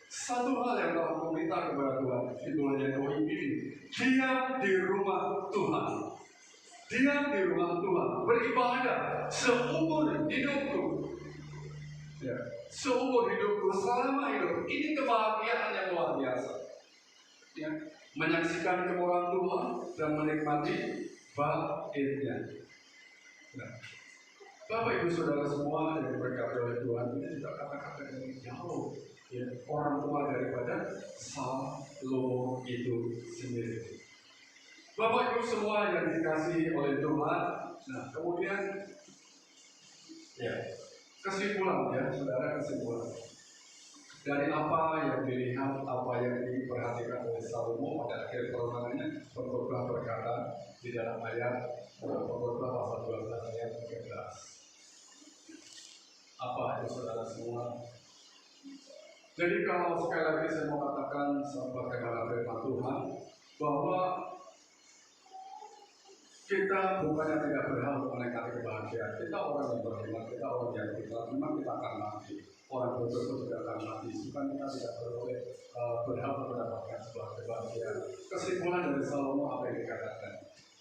B: Satu hal yang telah kuminta kepada Tuhan, itulah yang kuingini. Diam di rumah Tuhan. Diam di rumah Tuhan, beribadah seumur hidupku. Ya, seumur hidupku, selama hidup. Ini kebahagiaan yang luar biasa. Ya, menyaksikan kemurahan Tuhan dan menikmati baitnya. Nah, Bapak Ibu Saudara semua yang diberkati oleh Tuhan, ini juga kata-kata yang jauh, ya, orang tua daripada Salomo itu sendiri. Bapak Ibu semua yang dikasihi oleh Tuhan, nah kemudian, ya, Kesimpulan ya, saudara, kesimpulan. Dari apa yang dilihat, apa yang diperhatikan oleh Salomo pada akhir perundangannya, Pengkhotbah berkata di dalam ayat Pengkhotbah pasal 12 ayat 13. Apa itu saudara semua? Jadi kalau sekali lagi saya mau katakan sebagaimana firman Tuhan, bahwa kita bukannya tidak berhak untuk menikmati kebahagiaan. Kita orang yang beriman, kita orang yang ikhlas, memang kita akan mati. Orang bodoh itu tidak akan mati. Bukan kita tidak beroleh berhak untuk mendapatkan sebuah kebahagiaan. Kesimpulan dari Salomo apa yang dikatakan?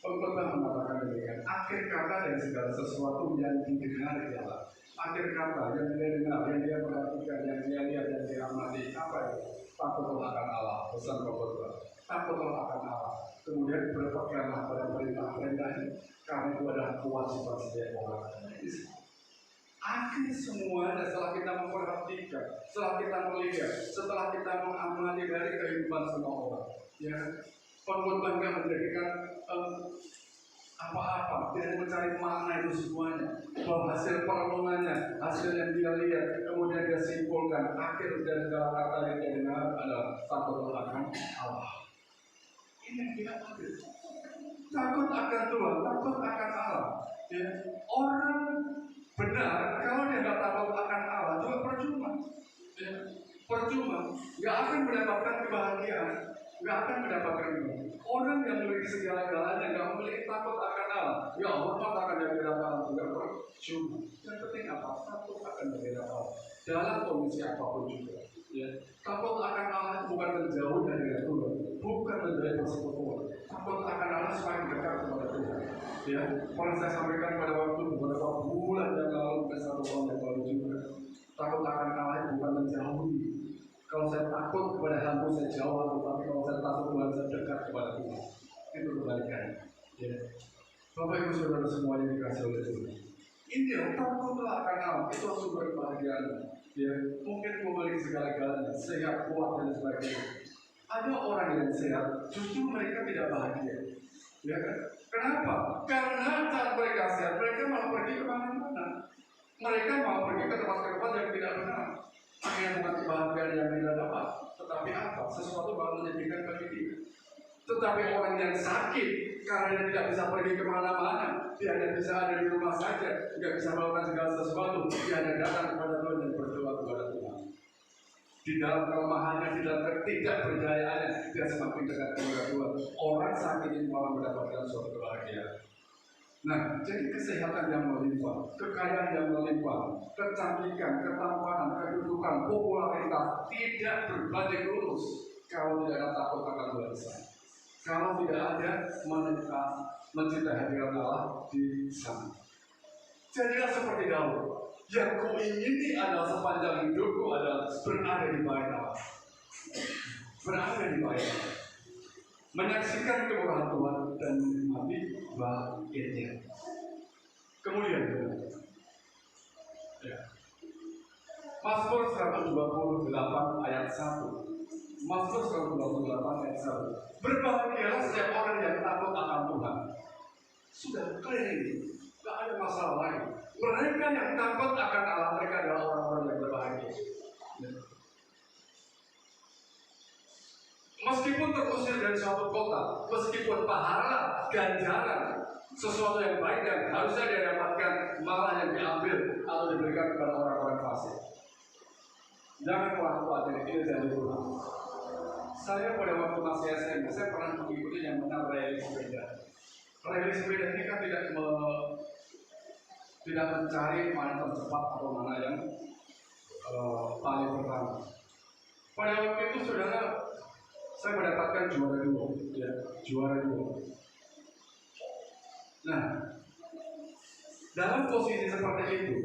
B: Pengkhotbah mengatakan demikian. Akhir kata dari segala sesuatu yang didengar ialah akhir kata yang dia dengar, yang dia perhatikan, yang dia lihat, yang dia amati. Apa itu? Takutlah akan Allah. Pesan pengkhotbah. Takutlah akan Allah. Kemudian berpeganglah pada perintah-perintah karena itu adalah kewajiban setiap orang. Akhir semuanya setelah kita memperhatikan, setelah kita melihat, setelah kita mengamati dari kehidupan semua orang, ya, pengkhotbah nggak menjadikan apa-apa, tidak mencari makna itu semuanya, bahwa hasil perenungannya, hasil yang dia lihat, kemudian dia simpulkan akhir dari segala kata yang dia dengar adalah takutlah akan Allah. Ini yang kita ambil. Takut akan Tuhan, takut akan Allah. Ya. Orang benar, kalau dia nggak takut akan Allah, juga percuma. Ya. Percuma, nggak akan mendapatkan kebahagiaan, nggak akan mendapatkan itu. Orang yang memiliki segala-galanya, nggak memiliki takut akan Allah, ya Allah akan dari Allah juga percuma. Yang penting apa? Takut akan dari Allah dalam kondisi apapun juga. Ya. Takut akan Allah bukan menjauh dari Tuhan, bukan menjauh persekutuan. Takut akan Allah semakin dekat kepada Tuhan. Ya, pernah saya sampaikan pada waktu beberapa bulan yang lalu, ke 1 tahun yang lalu juga. Takut akan Allah bukan menjauhi. Kalau saya takut kepada hantu saya jauh, tapi kalau saya takut Tuhan saya dekat kepada Tuhan. Itu kebalikannya. Ya. Bapak Ibu Saudara semua yang dikasih oleh Tuhan. Ini takutlah akan Allah, itu sumber kebahagiaan. Ya, mungkin memiliki segala-galanya, sehat, kuat dan sebagainya. Ada orang yang sehat, justru mereka tidak bahagia. Ya kan? Kenapa? Karena saat mereka sehat, mereka malah pergi kemana-mana. Mereka malah pergi ke tempat-tempat yang tidak benar. Akhirnya bukan kebahagiaan yang tidak dapat, tetapi apa? Sesuatu malah menyedihkan bagi dia. Tetapi orang yang sakit, karena dia tidak bisa pergi kemana-mana, dia hanya bisa ada di rumah saja, tidak bisa melakukan segala sesuatu, dia hanya datang kepada Tuhan dan berdoa kepada Tuhan. Di dalam kelemahannya, di dalam ketidakberdayaannya, dia semakin dekat kepada Tuhan. Orang sakit ini malah mendapatkan suatu kebahagiaan. Nah, jadi kesehatan yang melimpah, kekayaan yang melimpah, kecantikan, ketampanan, kedudukan, popularitas tidak berbanding lurus kalau tidak ada takut akan Tuhan. Kalau tidak ada mencintai hadirat Allah di sana. Jadilah seperti Daud. Yang kuingini adalah sepanjang hidupku adalah berada di bait Allah. Berada di bait Allah. Menyaksikan kemurahan Tuhan dan menikmati baitnya. Kemudian, ya. Mazmur 128 ayat 1. Mazmur 128 ayat 1. Berbahagialah setiap orang yang takut akan Tuhan. Sudah clear ini, tidak ada masalah lain. Mereka yang takut akan Allah, mereka adalah orang-orang yang berbahagia. Ya. Meskipun terusir dari suatu kota, meskipun pahala, ganjaran, sesuatu yang baik dan harusnya dia dapatkan, malah yang diambil atau diberikan kepada orang-orang fasik. Jangan khawatir, ini dari Tuhan. Saya pada waktu masih SMP, saya pernah mengikuti yang namanya rally sepeda. Rally sepeda ini kan tidak mencari mana tercepat atau mana yang paling pertama. Pada waktu itu saudara, saya mendapatkan juara 2, ya, juara 2. Nah, dalam posisi seperti itu,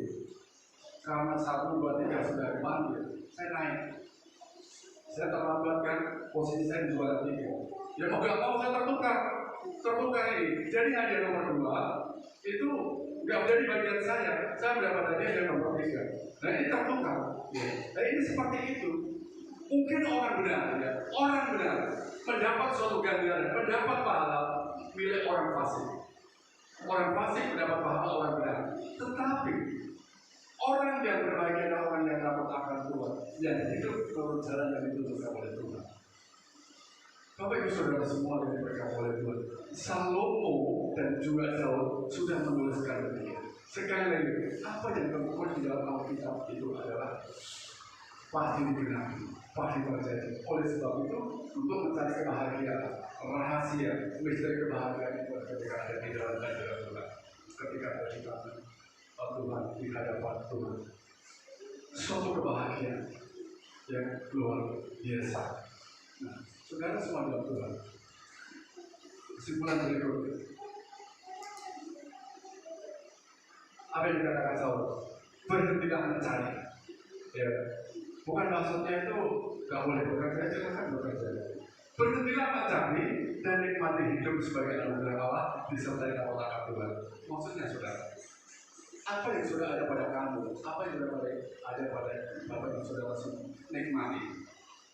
B: karena 1, 2, 3 sudah dipanggil, saya naik. Saya terlambatkan posisi saya di juara 3. Ya mau gak mau saya tertukar ini. Jadi hadiah nomor 2 itu nggak menjadi bagian saya mendapat hadiah yang nomor 3. Nah ini tertukar. Ya. Nah ini seperti itu. Mungkin orang benar, ya, orang benar mendapat suatu ganjaran, mendapat pahala milik orang fasik. Orang fasik mendapat pahala orang benar. Tetapi orang yang yang hidup menurut jalan yang ditunjukkan oleh Tuhan. Bapak Ibu Saudara semua yang diberkati oleh Tuhan, Salomo dan juga Daud sudah menuliskan demikian. Sekali lagi, apa yang terkumpul di dalam Alkitab itu adalah pasti digenapi, pasti terjadi. Oleh sebab itu, untuk mencari kebahagiaan, rahasia, misteri kebahagiaan itu ketika ada di dalam hadirat Tuhan, ketika ada di tangan Tuhan, di hadapan Tuhan. Suatu kebahagiaan yang luar biasa. Nah, saudara semua dalam Tuhan. Kesimpulan berikut. Apa yang dikatakan Saul? Berhentilah mencari. Ya, bukan maksudnya itu gak boleh bekerja, silakan bekerja. Berhentilah mencari dan nikmati hidup sebagai anugerah Allah disertai kekuatan Tuhan. Maksudnya saudara, apa yang sudah ada pada kamu, apa yang sudah ada pada Bapak dan Saudara semua, nikmati.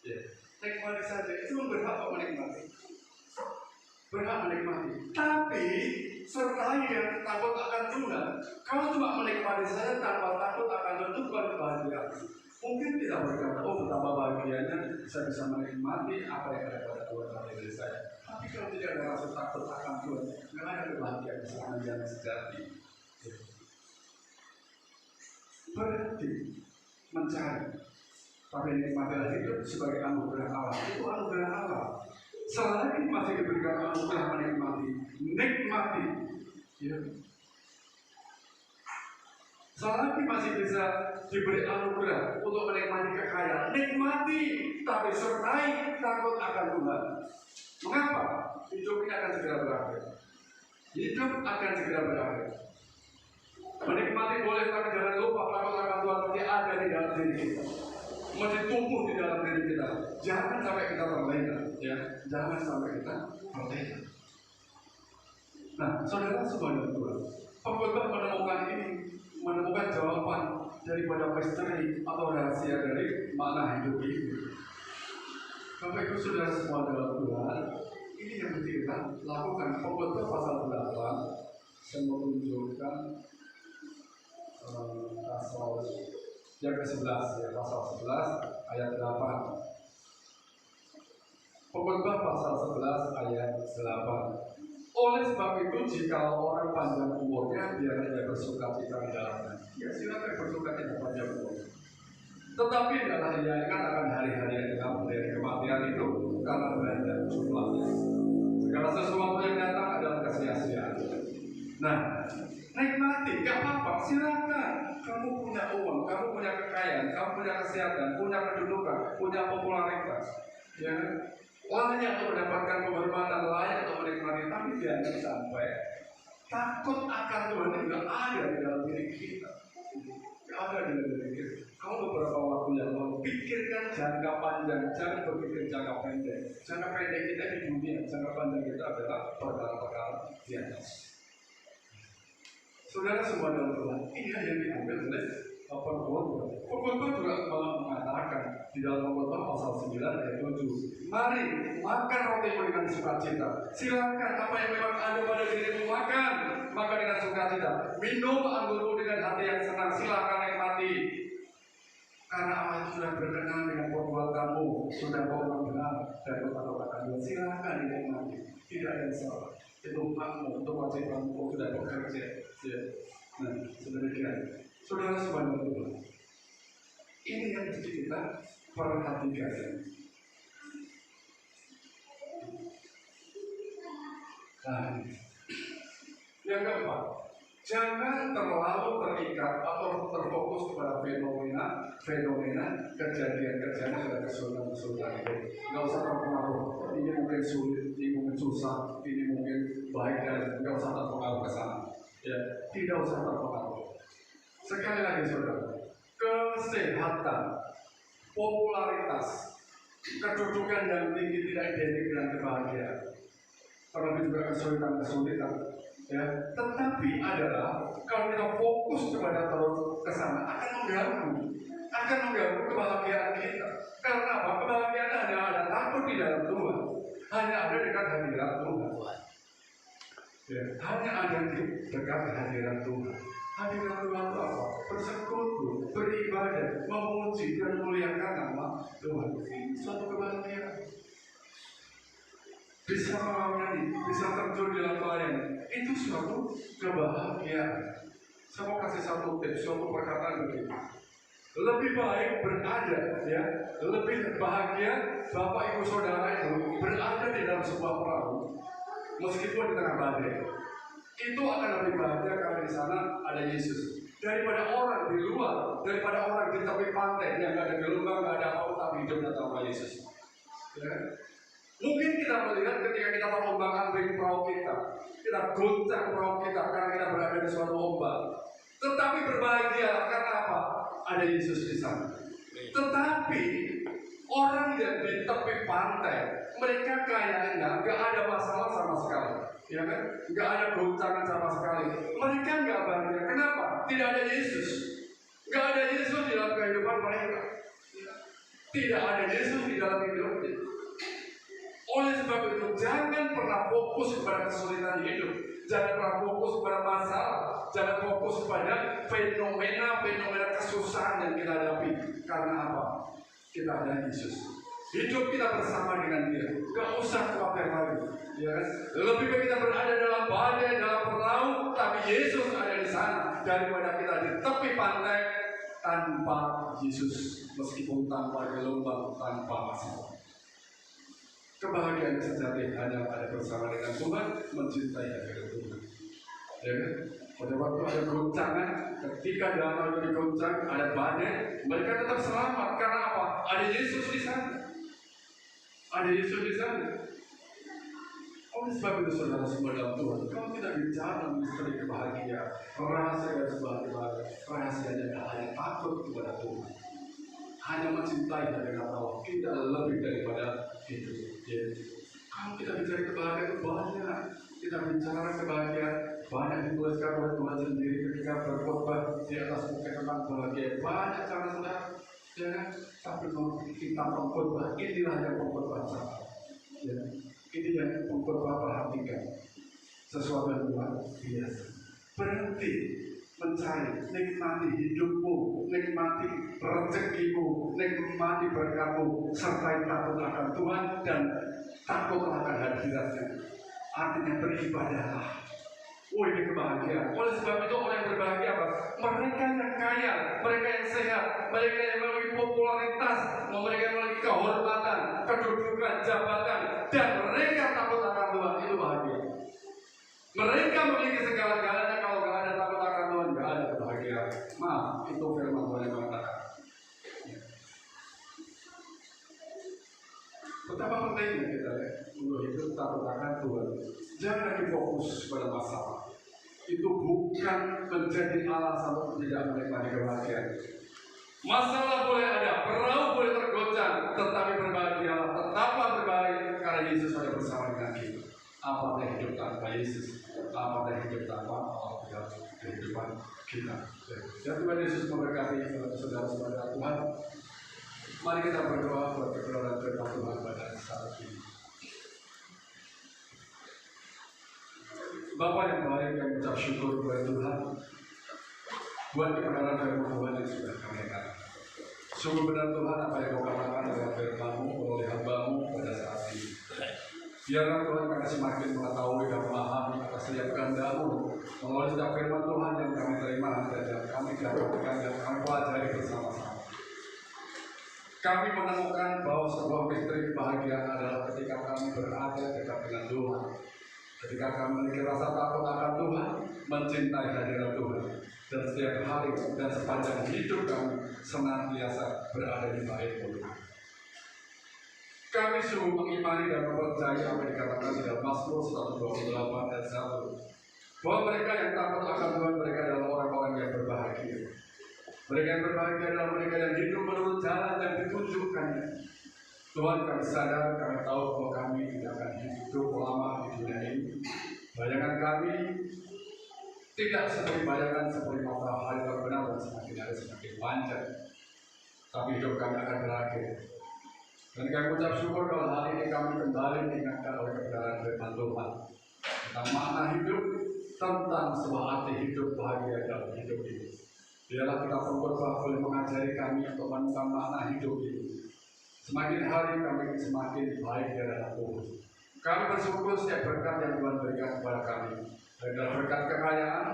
B: Ya, nikmati saja. Itu berhak menikmati. Berhak menikmati. Tapi sertai yang takut akan Tuhan. Kalau cuma menikmati saja tanpa takut akan Tuhan, itu bukan kebahagiaan. Mungkin tidak berkata, oh betapa bahagianya saya bisa menikmati apa yang ada pada Tuhan dalam diri saya. Tapi kalau tidak ada rasa takut akan Tuhan, nggak ada kebahagiaan yang sejati. Berhenti mencari, tapi nikmatilah hidup sebagai anugerah Allah. Itu anugerah Allah. Selagi masih diberikan anugerah menikmati, nikmati. Ya. Selagi masih bisa diberi anugerah untuk menikmati kekayaan, nikmati, tapi sertai takut akan Tuhan. Mengapa? Hidup ini akan segera berakhir. Hidup akan segera berakhir. Menikmati boleh, tapi jangan lupa takut akan Tuhan mesti ada di dalam diri kita, mesti tumbuh di dalam diri kita. Jangan sampai kita terlena, ya. Jangan sampai kita terlena. Nah, saudara semuanya Tuhan, pengkhotbah menemukan jawaban daripada misteri atau rahasia dari makna hidup ini. Bapak Ibu Saudara semua dalam Tuhan, ini yang mesti kita lakukan. Pengkhotbah pasal 8 yang menunjukkan pasal yang ke-11, ya, pasal 11 ayat 8. Pengkhotbah pasal 11 ayat 8. Oleh sebab itu, jika orang panjang umurnya, biarlah dia bersukacita di dalamnya. Ya, silakan bersukacita panjang umur. Tetapi adalah ia ingat akan hari-hari yang kamu dari kematian itu, karena banyak jumlahnya. Segala sesuatu yang datang adalah kesia-siaan. Nah, nikmati, gak apa-apa, silakan. Kamu punya uang, kamu punya kekayaan, kamu punya kesehatan, punya kedudukan, punya popularitas, ya, layak untuk mendapatkan penghormatan, layak untuk menikmati. Tapi jangan sampai takut akan Tuhan itu gak ada di dalam diri kita. Gak ada di dalam diri kita. Kamu beberapa waktu yang lalu pikirkan jangka panjang, jangan berpikir jangka pendek. Jangka pendek kita di dunia, jangka panjang kita adalah perkara-perkara di atas. Saudara semua dalam Tuhan, ini yang diambil oleh pengkhotbah. Pengkhotbah juga malah mengatakan di dalam Pengkhotbah pasal 9 ayat 7, mari makan rotimu dengan sukacita. Silakan apa yang memang ada pada dirimu makan, maka dengan sukacita. Minum anggurmu dengan hati yang senang. Silakan nikmati. Karena Allah itu sudah berkenan dengan perbuatanmu, sudah mau mengenal dan berkata-kata Tuhan. Silakan dinikmati. Tidak ada yang salah. Itu hakmu, untuk kewajibanmu sudah bekerja. Ya. Nah, sedemikian. Saudara sebanyak Tuhan, ini yang mesti kita perhatikan. Nah, yang keempat, jangan terlalu terikat atau terfokus kepada fenomena kejadian-kejadian dan kesulitan itu. Nggak usah terpengaruh. Ini mungkin sulit, ini mungkin susah, ini mungkin baik, dan nggak usah terpengaruh ke sana. Ya, tidak usah terpengaruh. Sekali lagi saudara, kesehatan, popularitas, kedudukan yang tinggi tidak identik dengan kebahagiaan. Terlebih juga kesulitan-kesulitan. Ya, tetapi adalah kalau kita fokus kepada terus ke sana akan mengganggu kebahagiaan kita. Karena apa? Kebahagiaan hanya ada takut di dalam Tuhan, hanya ada dekat hadirat Tuhan. Ya, hanya ada di dekat hadirat Tuhan. Hadirat Tuhan itu apa? Bersekutu, beribadah. beribadah, memuji dan memuliakan nama Tuhan. Ini suatu kebahagiaan. Bisa melayani, bisa terjun dalam pelayanan, itu suatu kebahagiaan. Saya mau kasih satu tips, suatu perkataan begini. Lebih baik berada, ya, lebih bahagia Bapak Ibu Saudara itu berada di dalam sebuah perahu, meskipun di tengah badai. Itu akan lebih bahagia karena di sana ada Yesus. Daripada orang di luar, daripada orang di tepi pantai yang nggak ada gelombang, nggak ada apa-apa, tapi hidupnya tanpa Yesus. Ya. Mungkin kita melihat ketika kita terombang-ambing perahu kita goncang perahu kita karena kita berada di suatu ombak. Tetapi berbahagia karena apa? Ada Yesus di sana. Tetapi orang yang di tepi pantai, mereka kayaknya nggak ada masalah sama sekali, ya kan? Nggak ada goncangan sama sekali. Mereka nggak bahagia. Kenapa? Tidak ada Yesus. Nggak ada Yesus di dalam kehidupan mereka. Tidak ada Yesus di dalam hidupnya. Oleh sebab itu, jangan pernah fokus kepada kesulitan hidup, jangan pernah fokus kepada masalah, jangan fokus kepada fenomena kesusahan yang kita hadapi. Karena apa? Kita ada Yesus. Hidup kita bersama dengan Dia. Gak usah khawatir lagi. Ya kan? Lebih baik kita berada dalam badai, dalam perahu, tapi Yesus ada di sana daripada kita di tepi pantai tanpa Yesus, meskipun tanpa gelombang, tanpa masalah. Kebahagiaan sejati hanya ada bersama dengan Tuhan, mencintai hadirat Tuhan. Ya kan? Pada waktu ada goncangan, ketika danau itu digoncang, ada badai, mereka tetap selamat. Karena apa? Ada Yesus di sana. Ada Yesus di sana. Oleh sebab itu, saudara semua dalam Tuhan, kalau kita bicara misteri kebahagiaan, rahasia dari sebuah kebahagiaan, rahasianya hanya takut kepada Tuhan, hanya mencintai hadirat Allah, tidak lebih daripada itu. Kalau kita bicara kebahagiaan itu banyak, kita bicara kebahagiaan banyak dituliskan oleh Tuhan sendiri ketika berkhotbah di atas bukit tentang bahagia. Banyak cara saudara, ya kan? Tapi kalau kita berkhotbah, inilah yang berkhotbah sama. Ya, ini yang berkhotbah perhatikan sesuatu yang luar biasa. Berhenti mencari, nikmati hidupmu, nikmati rezekimu, nikmati berkatmu, serta takut akan Tuhan dan takut akan hadiratnya. Artinya beribadahlah. Oh, ini kebahagiaan. Oleh sebab itu orang yang berbahagia apa? Mereka yang kaya, mereka yang sehat, mereka yang memiliki popularitas, mereka yang memiliki kehormatan, kedudukan, jabatan, dan mereka takut akan Tuhan, itu bahagia. Mereka memiliki segala-galanya, kalau nggak ada takut akan Tuhan, nggak ada kebahagiaan. Maaf, itu firman Tuhan yang mengatakan. Betapa pentingnya kita untuk hidup takut akan Tuhan. Jangan lagi fokus pada masalah. Itu bukan menjadi alasan untuk tidak menikmati kebahagiaan. Masalah boleh ada, perahu boleh tergoncang, tetapi berbahagialah, tetaplah berbahagia karena Yesus ada bersama dengan kita. Apakah hidup tanpa Yesus? Apakah hidup tanpa Allah dalam kehidupan kita? Dan Tuhan Yesus memberkati saudara-saudara Tuhan. Mari kita berdoa buat kebenaran firman Tuhan pada saat ini. Bapa yang baik, yang mengucap syukur kepada Tuhan buat kebenaran firman Tuhan yang sudah kami dengar. Sungguh benar Tuhan apa yang Kau katakan dalam firman-Mu oleh hamba-Mu pada saat ini. Biarlah Tuhan kami semakin mengetahui dan memahami atas setiap kehendak-Mu melalui setiap firman Tuhan yang kami terima dan yang kami dapatkan dan kami pelajari bersama-sama. Kami menemukan bahwa sebuah misteri kebahagiaan adalah ketika kami berada dekat dengan Tuhan. Ketika kami memiliki rasa takut akan Tuhan, mencintai hadirat Tuhan, dan setiap hari dan sepanjang hidup kami senantiasa berada di bait Tuhan. Kami sungguh mengimani dan mempercayai apa yang dikatakan di dalam Mazmur 128 dan 1, bahwa mereka yang takut akan Tuhan, mereka adalah orang-orang yang berbahagia. Mereka yang berbahagia adalah mereka yang hidup menurut jalan yang ditunjukkannya. Tuhan, kami sadar, kami tahu bahwa kami tidak akan hidup lama di dunia ini. Bayangan kami tidak seperti bayangan seperti matahari terbenam dan semakin hari semakin panjang. Tapi hidup kami akan berakhir. Dan kami ucap syukur kalau hari ini kami kembali diingatkan oleh kebenaran firman Tuhan tentang makna hidup, tentang sebuah arti hidup bahagia dalam hidup ini. Biarlah kita pengkhotbah boleh mengajari kami untuk menemukan makna hidup ini. Semakin hari kami semakin baik di hadapan Tuhan. Kami bersyukur setiap berkat yang Tuhan berikan kepada kami. Adalah berkat kekayaan,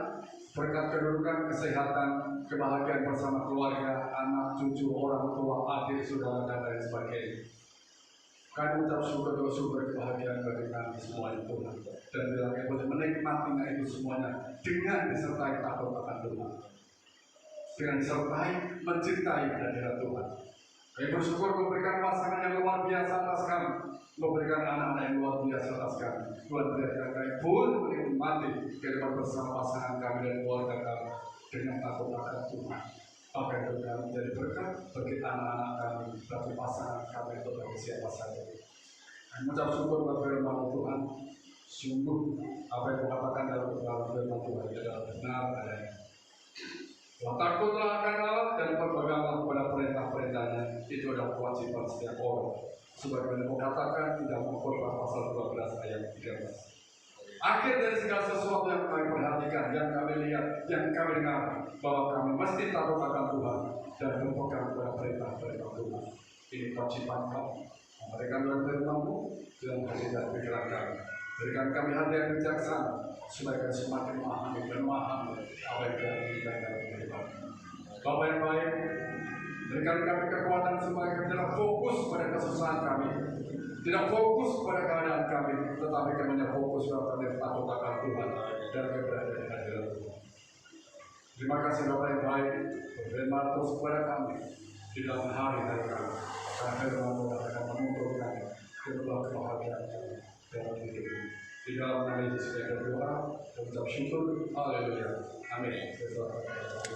B: berkat kedudukan, kesehatan, kebahagiaan bersama keluarga, anak, cucu, orang tua, adik, saudara, dan lain sebagainya. Kami ucap syukur doa sumber kebahagiaan bagi kami semua itu Tuhan. Dan bila kami boleh menikmatinya itu semuanya dengan disertai takut akan Tuhan. Dengan disertai mencintai hadirat Tuhan. Kami bersyukur memberikan pasangan yang luar biasa atas kami, memberikan anak-anak yang luar biasa atas kami. Tuhan berikan kami pun menikmati kehidupan bersama pasangan kami dan keluarga kami dengan takut akan Tuhan. Agar kami menjadi berkat bagi anak-anak kami, bagi pasangan kami atau bagi siapa saja. Kami mengucap syukur kepada firman Tuhan. Sungguh apa yang dikatakan dalam firman Tuhan adalah benar adanya. Takutlah akan Allah dan berpeganglah kepada perintah-perintahnya. Itu adalah kewajiban setiap orang. Sebagaimana dikatakan di dalam Al-Qur'an pasal 12 ayat 13. Akhir dari segala sesuatu yang kami perhatikan, yang kami lihat, yang kami dengar, bahwa kami mesti takut akan Tuhan dan berpegang kepada perintah-perintah Tuhan. Ini kewajiban kami. Memberikan dalam firman-Mu dalam hati dan pikiran kami. Berikan kami hati yang bijaksana, supaya kami semakin memahami dan memahami apa yang telah kita dalam kehidupan. Bapa yang baik, berikan kami kekuatan supaya kami tidak fokus pada kesusahan kami, tidak fokus pada keadaan kami, tetapi kami hanya fokus pada takut akan Tuhan dan keberadaan di hadirat Tuhan. Terima kasih Bapa yang baik, berfirman terus kepada kami di dalam hari-hari kami. Karena firman Tuhan akan menuntut kami kepada kebahagiaan kami dalam hidup ini. Di dalam nama Yesus kita berdoa dan ucap syukur. Haleluya. Amin.